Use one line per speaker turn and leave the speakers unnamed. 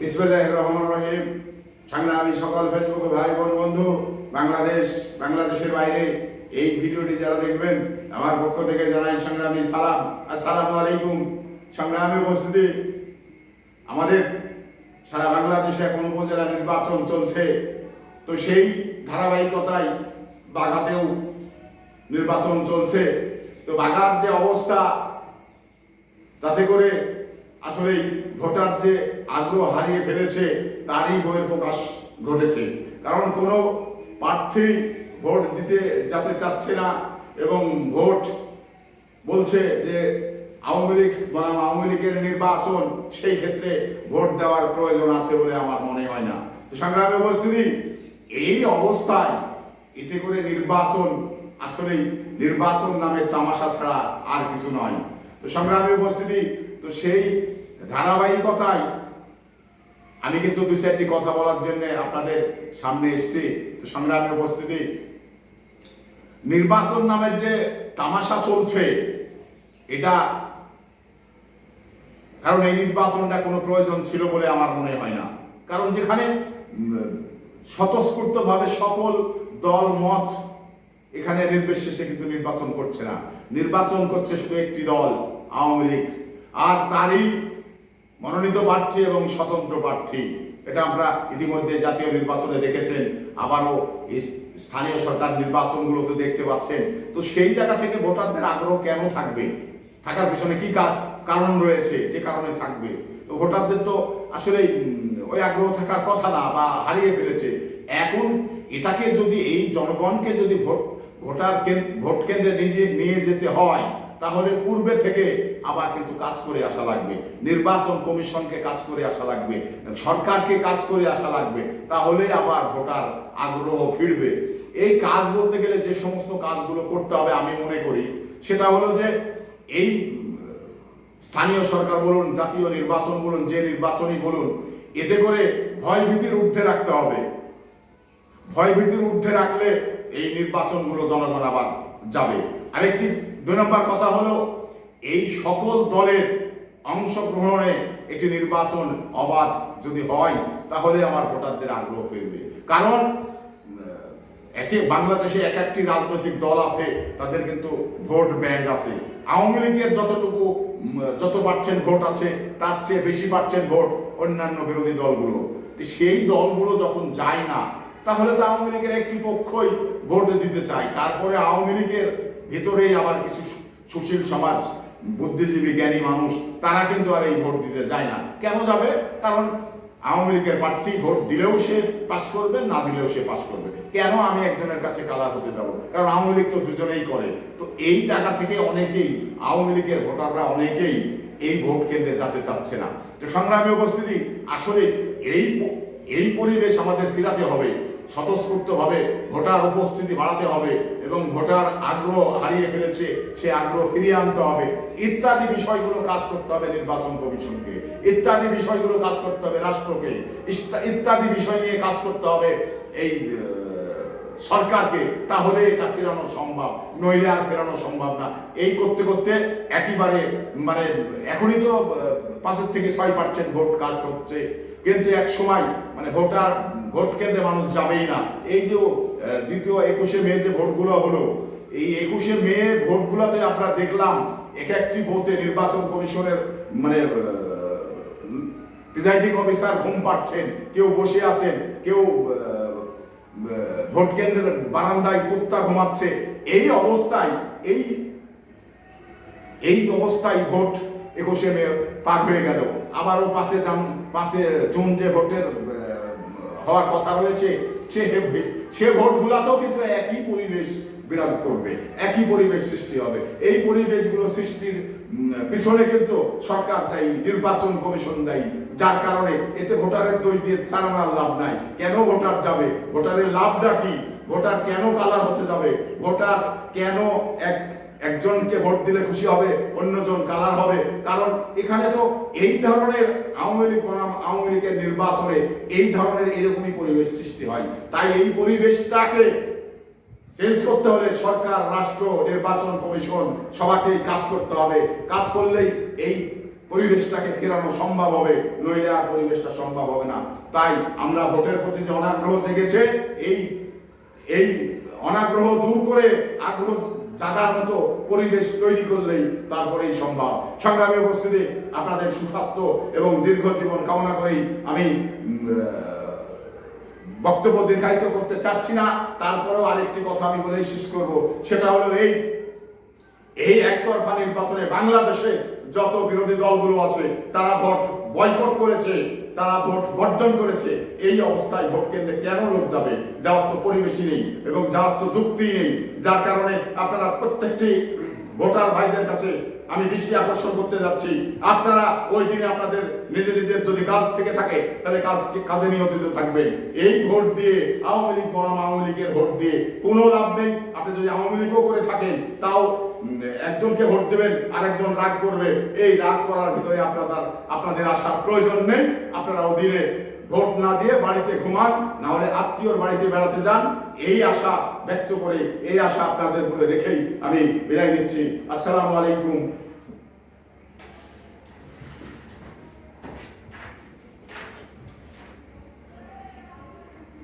বিসমিল্লাহির রহমানির রহিম। সংগ্রামী সকল ফেসবুক ভাই বোন বন্ধু, বাংলাদেশের বাইরে এই ভিডিওটি যারা দেখবেন, আমার পক্ষ থেকে জানাই সংগ্রামী সালাম। আসসালামু আলাইকুম। সংগ্রামী উপস্থিতি, আমাদের সারা বাংলাদেশে এখন উপজেলা নির্বাচন চলছে। তো সেই ধারাবাহিকতায় বাঘাতেও নির্বাচন চলছে। তো বাঘার যে অবস্থা, তাতে করে আসলেই ভোটার যে আগ্রহ হারিয়ে ফেলেছে তারই বহিঃপ্রকাশ ঘটেছে। কারণ কোনো প্রার্থী ভোট দিতে যেতে চাচ্ছে না এবং ভোট বলছে যে আওয়ামী লীগের নির্বাচন, সেই ক্ষেত্রে ভোট দেওয়ার প্রয়োজন আছে বলে আমার মনে হয় না। তো সংগ্রামী উপস্থিতি, এই অবস্থায় এতে করে নির্বাচন আসলেই নির্বাচন নামে তামাশা ছাড়া আর কিছু নয়। তো সংগ্রামী উপস্থিতি, তো সেই ধারাবাহিকতায় আমি কিন্তু দু চারটি কথা বলার জন্য আপনাদের সামনে এসেছি। তো সংগ্রামী উপস্থিতি, নির্বাচন নামের যে তামাশা চলছে, এটা কারণ এই নির্বাচনটা কোনো প্রয়োজন ছিল বলে আমার মনে হয় না। কারণ যেখানে স্বতঃস্ফূর্তভাবে সকল দল মত এখানে নির্বিশেষে কিন্তু নির্বাচন করছে না, নির্বাচন করছে শুধু একটি দল, আওয়ামী লীগ, আর তারই মনোনীত প্রার্থী এবং স্বতন্ত্র প্রার্থী। এটা আমরা ইতিমধ্যে জাতীয় নির্বাচনে দেখেছেন, আবারও স্থানীয় সরকার নির্বাচনগুলোতে দেখতে পাচ্ছেন। তো সেই জায়গা থেকে ভোটারদের আগ্রহ কেন থাকবে, থাকার পিছনে কি কারণ রয়েছে যে কারণে থাকবে? তো ভোটারদের তো আসলে ওই আগ্রহ থাকার কথা না, বা হারিয়ে ফেলেছে। এখন এটাকে যদি এই জনগণকে যদি ভোট কেন্দ্রে নিয়ে যেতে হয়, তাহলে পূর্বে থেকে আবার কিন্তু কাজ করে আসা লাগবে, নির্বাচন কমিশনকে কাজ করে আসা লাগবে, সরকারকে কাজ করে আসা লাগবে, তাহলে আবার ভোটার আগ্রহ ফিরবে। এই কাজ বলতে গেলে যে সমস্ত কাজগুলো করতে হবে আমি মনে করি, সেটা হলো যে এই স্থানীয় সরকার বলুন, জাতীয় নির্বাচন বলুন, যে নির্বাচনই বলুন, এতে করে ভয়ভীতির ঊর্ধ্বে রাখতে হবে। ভয়ভীতির ঊর্ধ্বে রাখলে এই নির্বাচনগুলো জনগণ আবার যাবে। আরেকটি 2 নম্বর কথা হলো, এই সকল দলের অংশগ্রহণে একটি নির্বাচন অবাধ যদি হয়, তাহলে আমার ভোটারদের আগ্রহ ফিরবে। কারণ বাংলাদেশে একটি রাজনৈতিক দল আছে, তাদের কিন্তু ভোট ব্যাংক আছে। আওয়ামী লীগের যত পার্সেন্ট ভোট আছে, তার চেয়ে বেশি পার্সেন্ট ভোট অন্যান্য বিরোধী দলগুলো। সেই দলগুলো যখন যায় না, তাহলে তো আওয়ামী লীগের একটি পক্ষই ভোট দিতে চায়। তারপরে আওয়ামী লীগের ভিতরেই আবার কিছু সুশীল সমাজ, বুদ্ধিজীবী, জ্ঞানী মানুষ, তারা কিন্তু আর এই ভোট দিতে যায় না। কেন যাবে? কারণ আওয়ামী লীগের প্রার্থী ভোট দিলেও সে পাস করবে, না দিলেও সে পাস করবে। কেন আমি একজনের কাছে কালার হতে যাব? কারণ আওয়ামী লীগ তো দুজনেই করে। তো এই জায়গা থেকে অনেকেই, আওয়ামী লীগের ভোটাররা অনেকেই এই ভোট কেন্দ্রে যেতে চাচ্ছে না। তো সংগ্রামী উপস্থিতি, আসলে এই পরিবেশ আমাদের ফিরাতে হবে। স্বতঃস্ফূর্তভাবে ভোটার উপস্থিতি বাড়াতে হবে এবং ভোটার আগ্রহ হারিয়ে ফেলেছে, সে আগ্রহ ফিরিয়ে আনতে হবে। ইত্যাদি বিষয়গুলো কাজ করতে হবে নির্বাচন কমিশনকে, ইত্যাদি বিষয়গুলো কাজ করতে হবে রাষ্ট্রকে, ইত্যাদি বিষয় নিয়ে কাজ করতে হবে এই সরকারকে। তাহলে এটা ফেরানো সম্ভব, নইলে আর ফেরানো সম্ভব না। এই করতে করতে একেবারে এখনই তো 5 থেকে 6% ভোট কাস্ট হচ্ছে, কিন্তু এক সময় ভোট কেন্দ্রে মানুষ যাবেই না। এই যে দ্বিতীয় 21শে মে যে ভোটগুলো হলো, এই 21শে মে ভোটগুলোতে আমরা দেখলাম একটি বুথে নির্বাচন কমিশনের প্রিজাইডিং অফিসার ঘুম পাচ্ছেন, কেউ বসে আছেন, কেউ ভোট কেন্দ্রের বারান্দায় কুত্তা ঘুমাচ্ছে। এই অবস্থায় ভোট 21শে মে পার হয়ে গেল। আবারও 5 জুন যে ভোটের হওয়ার কথা রয়েছে, সে ভোটগুলাতেও কিন্তু একই পরিবেশ বিরাজ করবে, একই পরিবেশ সৃষ্টি হবে। এই পরিবেশগুলো সৃষ্টির পিছনে কিন্তু সরকার দায়ী, নির্বাচন কমিশন দায়ী, যার কারণে এতে ভোটারের দোষ দিয়ে চালানোর লাভ নাই। কেন ভোটার যাবে? ভোটারের লাভটা কি? ভোটার কেন কালার হতে যাবে? ভোটার কেন একজনকে ভোট দিলে খুশি হবে, অন্যজন কালার হবে? কারণ এখানে তো এই ধরনের আওয়ামী লীগের নির্বাচনে এই ধরনের এরকমই পরিবেশ সৃষ্টি হয়। তাই এই পরিবেশটাকে চেঞ্জ করতে হলে সরকার, রাষ্ট্র, নির্বাচন কমিশন সবাইকে কাজ করতে হবে। কাজ করলেই এই পরিবেশটাকে ফেরানো সম্ভব হবে, নইলে আর পরিবেশটা সম্ভব হবে না। তাই আমরা ভোটের প্রতি যে অনাগ্রহ জেগেছে, এই অনাগ্রহ দূর করে আগ্রহ জাগার মতো পরিবেশ তৈরি করলেই তারপরেই সম্ভব। সংগ্রামী উপস্থিতি, আপনাদের সুস্বাস্থ্য এবং দীর্ঘ জীবন কামনা করেই আমি বক্তব্য দীর্ঘায়িত করতে চাচ্ছি না। তারপরেও আরেকটি কথা আমি বলেই শেষ করব, সেটা হলো এই একতরফা নির্বাচনে বাংলাদেশে যত বিরোধী দলগুলো আছে তারা ভোট বয়কট করেছে, তারা ভোট বর্জন করেছে। এই অবস্থায় ভোট কেন্দ্রে কেন লোক যাবে? যাওয়ার তো পরিবেশই নেই এবং যাওয়ার তো যুক্তি নেই। যার কারণে আপনারা প্রত্যেকটি ভোটার ভাইদের কাছে আমি দৃষ্টি আকর্ষণ করতে যাচ্ছি, আপনারা ওই দিনে আপনাদের নিজের যদি কাজ থেকে থাকে তাহলে কাজে নিয়োজিত থাকবেন। এই ভোট দিয়ে আওয়ামী লীগ বনাম আওয়ামী লীগের ভোট দিয়ে কোনো লাভ নেই। আপনি যদি আওয়ামী লীগও করে থাকেন তাও একজনকে ভোট দেবেন আর একজন রাগ করবে, এই রাগ করার ভিতরে আপনাদের আসার প্রয়োজন নেই। আপনারা ওদিনে ভোট না দিয়ে বাড়িতে ঘুমান, না হলে আত্মীয়র বাড়িতে বেড়াতে যান। এই আশা ব্যক্ত করে, এই আশা আপনাদের উপরে রেখেই আমি বিদায় নিচ্ছি। আসসালামু আলাইকুম।